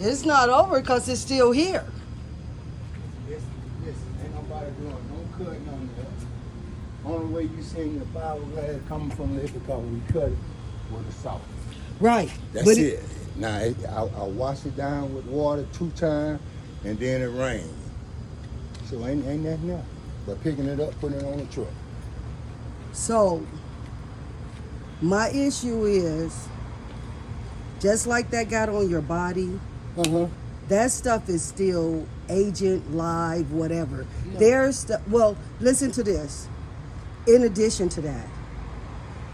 It's not over because it's still here. This, ain't nobody doing no cutting on that. Only way you seen the fiberglass coming from this because we cut it with a saw. Right. That's But it. Now, I wash it down with water 2 times, and then it rains. So ain't nothing else but picking it up, putting it on the truck. So, my issue is, just like that got on your body, that stuff is still agent, live, whatever. No. There's, well, listen to this. In addition to that,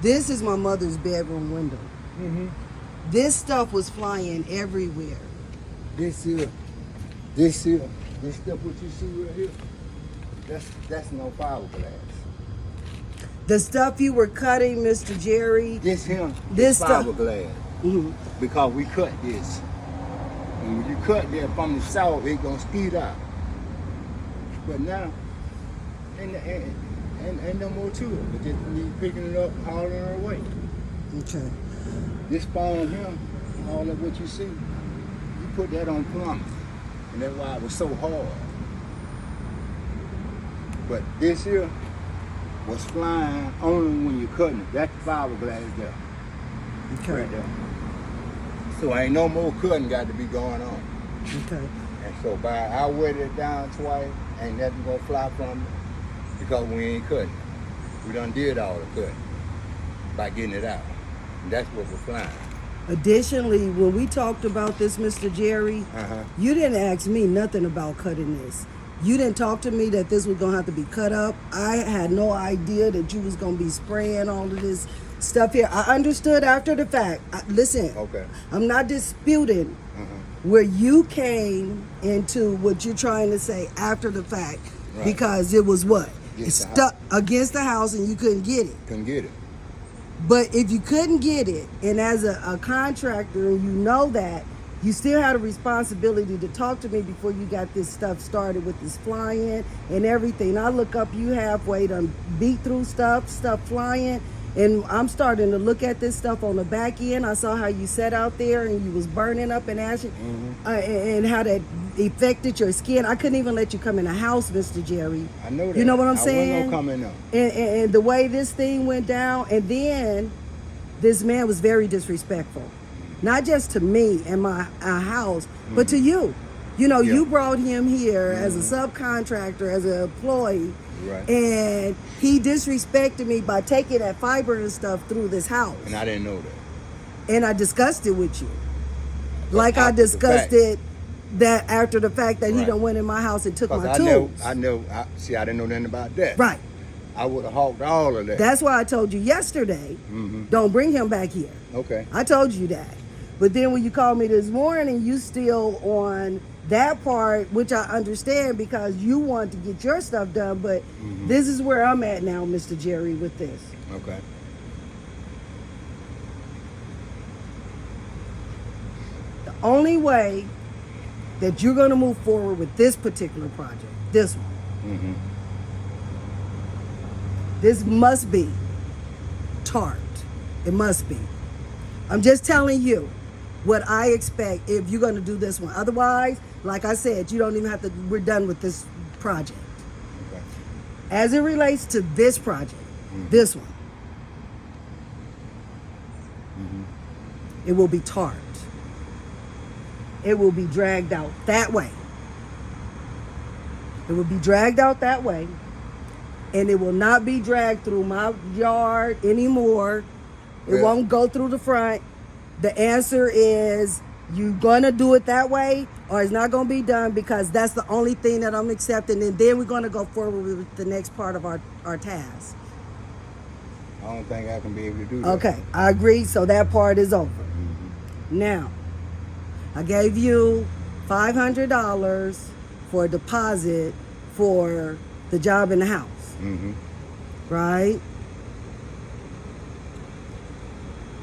this is my mother's bedroom window. This stuff was flying everywhere. This stuff what you see right here, that's no fiberglass. The stuff you were cutting, Mr. Jerry. This This stuff. fiberglass. Mhm. Because we cut this. And when you cut that from the saw, it gonna speed out. But now, ain't no more to it. But just you picking it up, hauling it away. Okay. This foam here, all of what you see, you put that on plumbing. And that's why it was so hard. But this here was flying only when you're cutting it. That's the fiberglass there. Okay. Right there. So ain't no more cutting got to be going on. Okay. And so by I wetted it down twice, ain't nothing gonna fly from it because we ain't cutting it. We done did all the cutting by getting it out. And that's what we're flying. Additionally, when we talked about this, Mr. Jerry, you didn't ask me nothing about cutting this. You didn't talk to me that this was gonna have to be cut up. I had no idea that you was gonna be spraying all of this stuff here. I understood after the fact. Listen, Okay. I'm not disputing where you came into what you're trying to say after the fact, Right. because it was what? Against It's the stuck against the house and you couldn't get it. Couldn't get it. But if you couldn't get it, and as a contractor, and you know that, you still had a responsibility to talk to me before you got this stuff started with this flying and everything. I look up you halfway, done beat through stuff flying, and I'm starting to look at this stuff on the back end. I saw how you sat out there and you was burning up and ashing, and how that affected your skin. I couldn't even let you come in the house, Mr. Jerry. I know that. You know what I'm I saying? wasn't gonna come in there. And the way this thing went down, and then this man was very disrespectful, not just to me and my house, but to you. You know, Yeah. you brought him here as a subcontractor, as an employee, Right. and he disrespected me by taking that fiber and stuff through this house. And I didn't know that. And I discussed it with you, like I After the discussed fact. it that after the fact that he Right. done went in my house and took 'Cause my I tools. I didn't know nothing about that. Right. I would have hawked all of that. That's why I told you yesterday, don't bring him back here. Okay. I told you that. But then when you called me this morning, you still on that part, which I understand because you want to get your stuff done. But this is where I'm at now, Mr. Jerry, with this. Okay. The only way that you're going to move forward with this particular project, this one, this must be tarped. It must be. I'm just telling you what I expect if you're going to do this one. Otherwise, like I said, you don't even have to, we're done with this project. Okay. As it relates to this project, this one, it will be tarped. It will be dragged out that way. It will be dragged out that way. And it will not be dragged through my yard anymore. It Yeah. won't go through the front. The answer is you gonna do it that way, or it's not gonna be done, because that's the only thing that I'm accepting. And then we're gonna go forward with the next part of our task. I don't think I can be able to do that. Okay, I agree. So that part is over. Now, I gave you $500 for a deposit for the job in the house, right?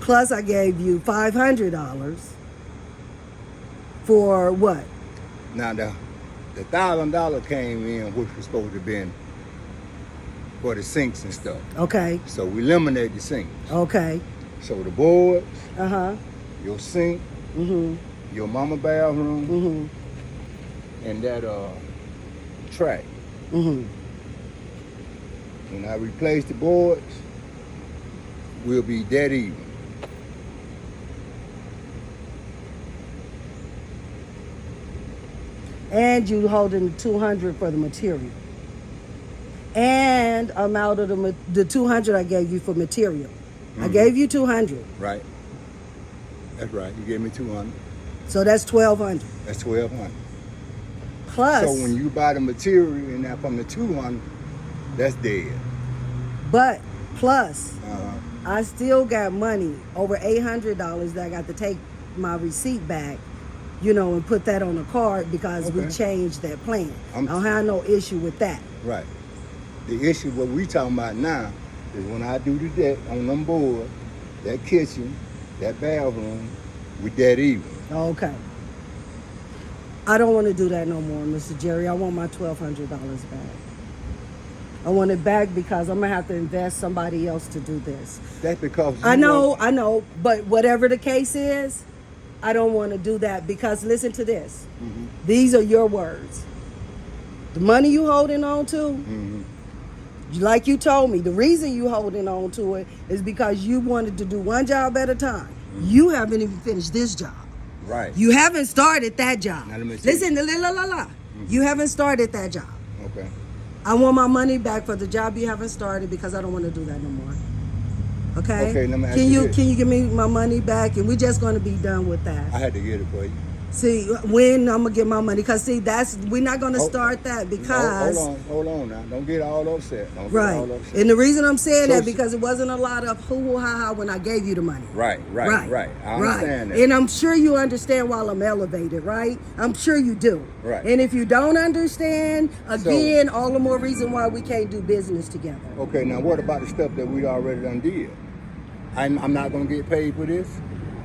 Plus, I gave you $500 for what? Now the $1,000 came in, which was supposed to have been for the sinks and stuff. Okay, So we eliminated the sinks. okay, So the boards, uh-huh, your sink, your mama bathroom, Mm-hmm. and that track. Mm-hmm. When I replace the boards, we'll be dead even. And you holding 200 for the material. And I'm out of the 200 I gave you for material. I gave you 200. Right. That's right. You gave me 200. So that's 1,200. That's 1,200. Plus, So when you buy the material and that from the 200, that's dead. but plus, Uh-huh. I still got money, over $800 that I got to take my receipt back, and put that on the card because we Okay. changed that plan. I I'm- don't have no issue with that. Right. The issue, what we talking about now, is when I do the deck on them board, that kitchen, that bathroom, we dead even. Okay. I don't want to do that no more, Mr. Jerry. I want my $1,200 back. I want it back because I'm going to have to invest somebody else to do this. That's because I know, but whatever the case is, I don't want to do that because listen to this. These are your words. The money you holding on to, like you told me, the reason you holding on to it is because you wanted to do one job at a time. You haven't even finished this job. Right. You haven't started that job. Now let me tell you. Listen, you haven't started that job. Okay. I want my money back for the job you haven't started because I don't want to do that no more. Okay? Okay, let me ask can you you this. can you give me my money back and we're just going to be done with that. I had to get it for you. See, when I'm going to get my money cuz see we're not going to start that because Hold on now. Don't get all upset. Don't right. get all upset. And the reason I'm saying So- that because it wasn't a lot of hoo ha ha when I gave you the money. Right. I understand that. And I'm sure you understand while I'm elevated, right? I'm sure you do. Right. And if you don't understand, again, all the more reason why we can't do business together. Okay, now what about the stuff that we already done did? I'm not going to get paid for this?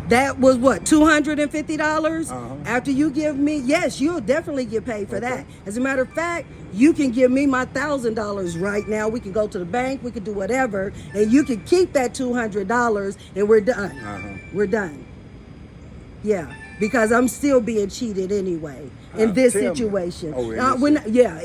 That was what, $250? Uh-huh. After you give me, yes, you'll definitely get paid for Okay. that. As a matter of fact, you can give me my $1,000 right now. We can go to the bank, we can do whatever, and you can keep that $200 and we're done. Uh-huh. We're done. Yeah, because I'm still being cheated anyway in this Tell me. situation. Oh, in this We're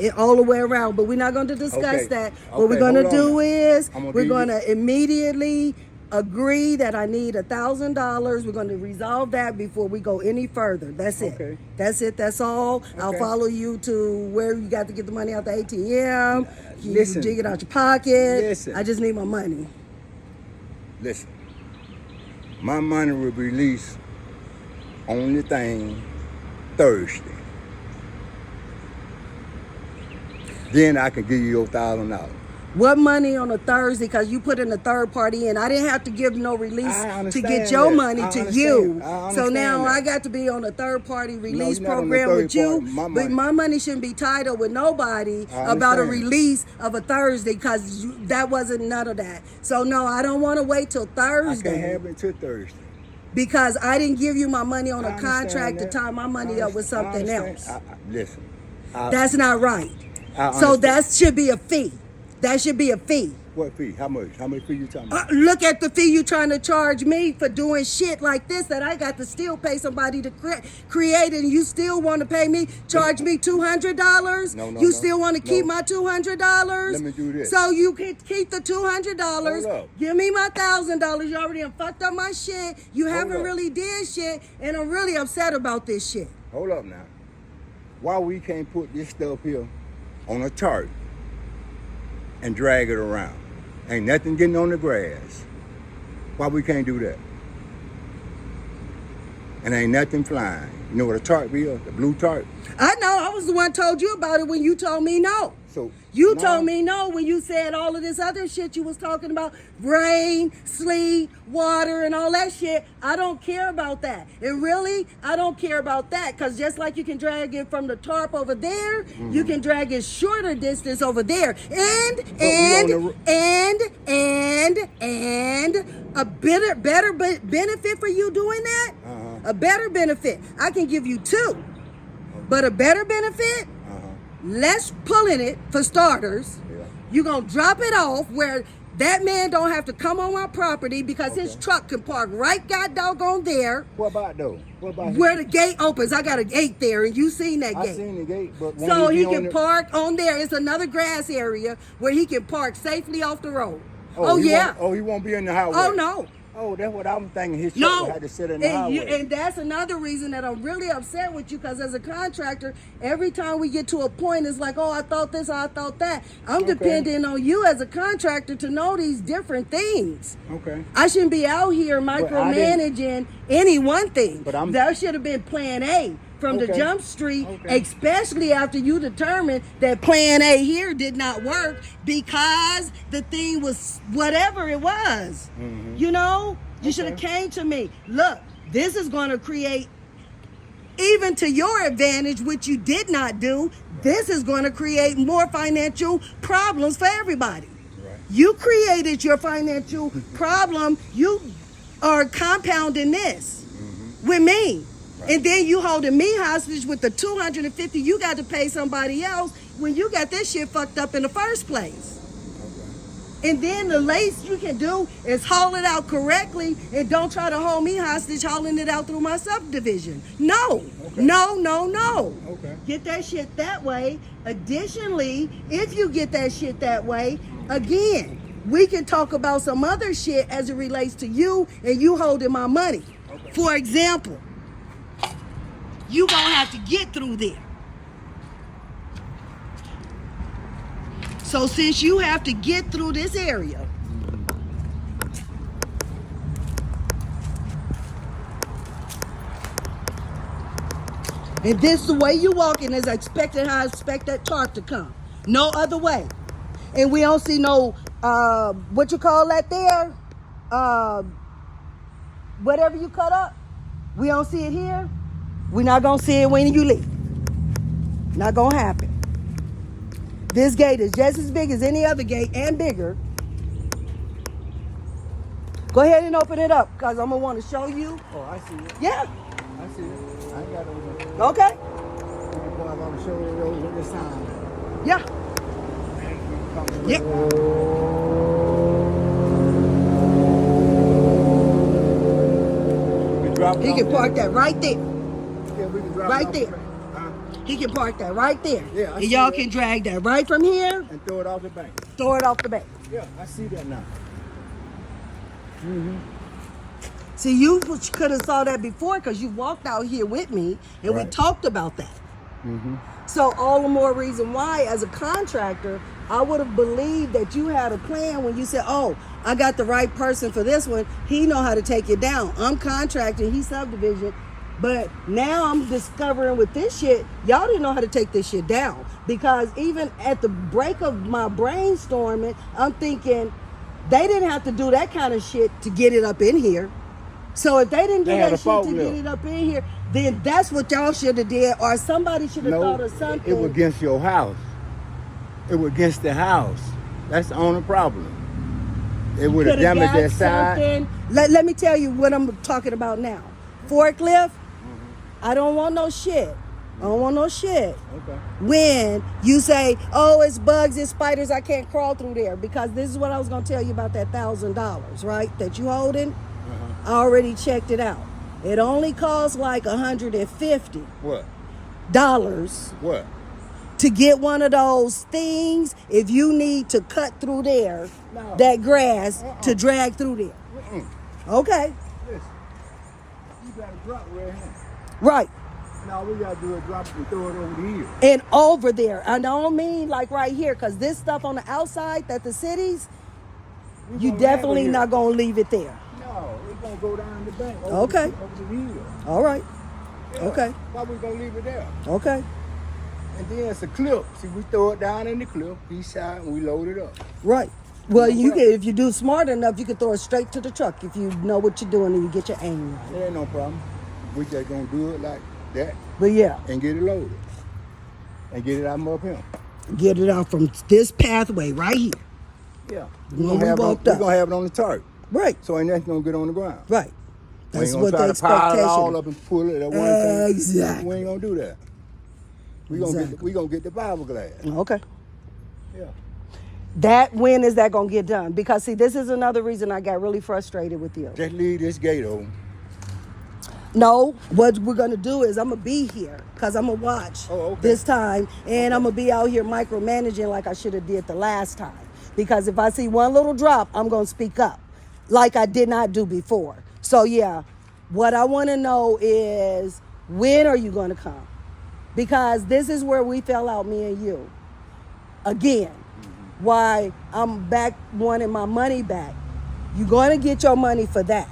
not, all the way around, but we're not going to discuss Okay. that. What we're Okay, going to hold on do now. is I'm gonna we're give going you- to immediately agree that I need $1,000. We're going to resolve that before we go any further. That's it. Okay. That's it. That's all. I'll Okay. follow you to where you got to get the money out the ATM. You Listen. jig it out your pocket. Listen. I just need my money. Listen, my money will be released on the thing Thursday. Then I can give you your $1,000. What money on a Thursday? Because you put in a third party in. I didn't have to give no release I to understand get your that. money I to understand. you. I So understand now that. I got to be on a third party release you're not on the program third with you. party. My But money- my money shouldn't be tied up with nobody I about a understand. release of a Thursday because that wasn't none of that. So no, I don't want to wait till I Thursday can't have it until Thursday. because I didn't give you my money on I a understand contract to that. tie my money up with I something understand. else. Listen, That's not right. I So understand. that should be a fee. That should be a fee. What fee? How much? How much fee you talking about? Look at the fee you trying to charge me for doing shit like this that I got to still pay somebody to create, and you still want to pay me, charge me $200? No, You no. still want to keep No. my $200? Let me do this. So you can keep the $200. Hold up. Give me my $1,000. You already done fucked up my shit. You haven't up. really did shit, and I'm really upset about this shit. Hold up now. Why we can't put this stuff here on a chart and drag it around? Ain't nothing getting on the grass. Why we can't do that? And ain't nothing flying. You know what a tarp is? The blue tarp. I know. I was the one told you about it when you told me no. So You now- told me no when you said all of this other shit you was talking about, rain, sleet, water, and all that shit. I don't care about that. And really, I don't care about that because just like you can drag it from the tarp over there, you can drag it shorter distance over there. And a better benefit for you doing that, a better benefit. I can give you two, but a better benefit, less pulling it for starters. Yeah. You're going to drop it off where That man don't have to come on my property because his Okay. truck can park right god doggone there What about though? What about where the gate opens. I got a gate there, and you seen that I gate. seen the gate, but when So be he on can the- park on there. It's another grass area where he can park safely off the road. Oh, he yeah. He won't be in the highway. Oh, no. Oh, that's what I'm thinking. His truck No, will have to sit in the and, highway. and that's another reason that I'm really upset with you, because as a contractor, every time we get to a point, it's like, oh, I thought this, or I thought that. I'm Okay. depending on you as a contractor to know these different things. Okay. I shouldn't be out here I didn't- micromanaging any one thing. But I'm- That should have been plan A from the Okay. jump street, Okay. especially after you determined that plan A here did not work because the thing was whatever it was. Mhm. You know? You should have Okay. came to me. Look, this is going to create, even to your advantage, which you did not do, this is going to create more financial problems for everybody. Right. You created your financial problem. You are compounding this with me. Right. And then you holding me hostage with the 250 you got to pay somebody else when you got this shit fucked up in the first place. And then the least you can do is haul it out correctly and don't try to hold me hostage hauling it out through my subdivision. No, Okay. no. Okay. Get that shit that way. Additionally, if you get that shit that way, again, we can talk about some other shit as it relates to you and you holding my money. Okay. For example, you gonna have to get through there. So since you have to get through this area, and this the way you walking is expecting how I expect that truck to come. No other way. And we don't see no what you call that there? Whatever you cut up. We don't see it here. We're not gonna see it when you leave. Not gonna happen. This gate is just as big as any other gate and bigger. Go ahead and open it up, because I'm going to want to show you. Oh, I see it. Yeah, I see it. I ain't got no. okay. Boy, I'm gonna show you those with the sign. Yeah, yeah. We drop it He off can park there. that right there. Yeah, we can drop it right off there. Huh? He can park that right there. Yeah, I And see y'all that. can drag that right from here, And throw it off the bank. throw it off the bank. Yeah, I see that now. See, you could have saw that before because you walked out here with me and we Right. talked about that. Mm-hmm. So all the more reason why, as a contractor, I would have believed that you had a plan when you said, oh, I got the right person for this one. He know how to take it down. I'm contracting, he's subdivision. But now I'm discovering with this shit, y'all didn't know how to take this shit down. Because even at the break of my brainstorming, I'm thinking they didn't have to do that kind of shit to get it up in here. So if they didn't do They had that a shit to forklift. get it up in here, then that's what y'all should have did, or somebody should have thought of something. it was against your house. It was against the house. That's the only problem. It would have Coulda damaged got that side. something. Let me tell you what I'm talking about now. Forklift, I don't want no shit. I don't want no shit. Okay. When you say, oh, it's bugs, it's spiders, I can't crawl through there. Because this is what I was going to tell you about that $1,000, right? That you holding. I already checked it out. It only costs like $150 What? to What? get one of those things if you need to cut through there, No. that grass, to drag through there. Mm-mm. Okay. Listen. You got to drop right here. Right. Now we got to do is drop it and throw it over the hill. And over there. I don't mean like right here, because this stuff on the outside that the cities, We you gonna definitely land it not going to leave it there. here. No, it's going to go down the bank. Okay. Over the hill. All right. Yeah. Okay. Why we going to leave it there? Okay. And then it's a clip. See, we throw it down in the clip, each side, and we load it up. Right. Well, No you problem. can, if you do smart enough, you can throw it straight to the truck if you know what you're doing and you get your aim right. There ain't no problem. We just going to do it like that But yeah, and get it loaded. And get it out up here. get it out from this pathway right here. Yeah. When we walked We're up. going to have it on the tarp. Right. So ain't nothing going to get on the ground. Right. We That's ain't what gonna the try to pile it all expectation. up and pull it at one time. Exactly. We ain't gonna do that. We gonna Exactly. get the fiberglass. Okay. Yeah. When is that gonna get done? Because see, this is another reason I got really frustrated with you. Just leave this gate open. No, what we're gonna do is I'm gonna be here because I'm gonna watch this time, and I'm gonna be out here micromanaging like I should have did the last time. Because if I see one little drop, I'm gonna speak up, like I did not do before. So yeah, what I want to know is when are you gonna come? Because this is where we fell out, me and you. Again, why I'm back wanting my money back. You're gonna get your money for that.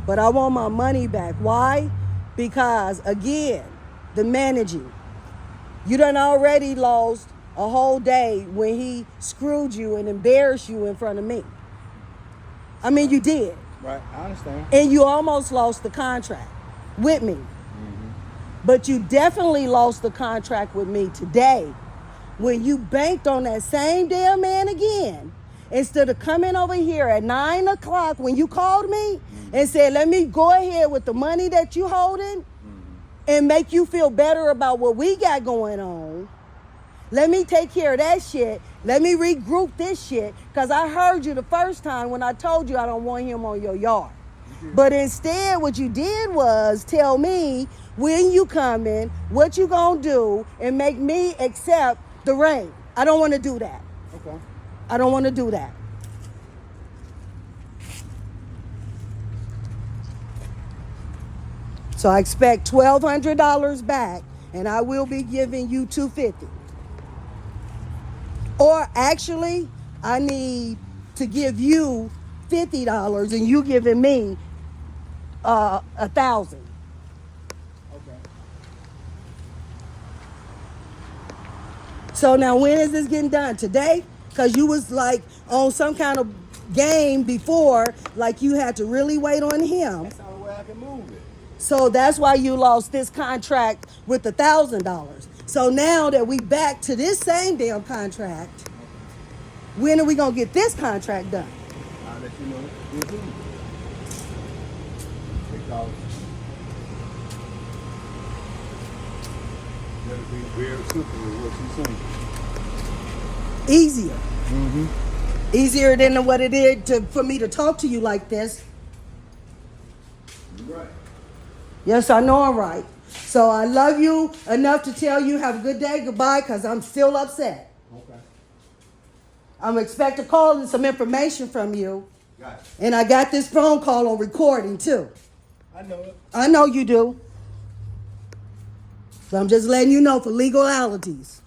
But I want my money back. Why? Because, again, the managing. You done already lost a whole day when he screwed you and embarrassed you in front of me. I mean, you did. Right, I understand. And you almost lost the contract with me. But you definitely lost the contract with me today when you banked on that same damn man again. Instead of coming over here at 9 o'clock when you called me and said, let me go ahead with the money that you holding and make you feel better about what we got going on. Let me take care of that shit. Let me regroup this shit. Because I heard you the first time when I told you I don't want him on your yard. But instead, what you did was tell me when you coming, what you gonna do, and make me accept the rain. I don't want to do that. Okay. I don't want to do that. So I expect $1,200 back, and I will be giving you $250. Or actually, I need to give you $50, and you giving me $1,000. Okay. So now, when is this getting done? Today? Because you was like on some kind of game before, like you had to really wait on him. That's the only way I can move it. So that's why you lost this contract with $1,000. So now that we back to this same damn contract, when are we gonna get this contract done? I'll let you know. Because that'll be very simple with what you're saying. Easier. Easier than what it is for me to talk to you like this. You're right. Yes, I know I'm right. So I love you enough to tell you have a good day, goodbye, because I'm still upset. Okay. I'm expect a call and some information from you. Got it. And I got this phone call on recording too. I know it. I know you do. So I'm just letting you know for legalities.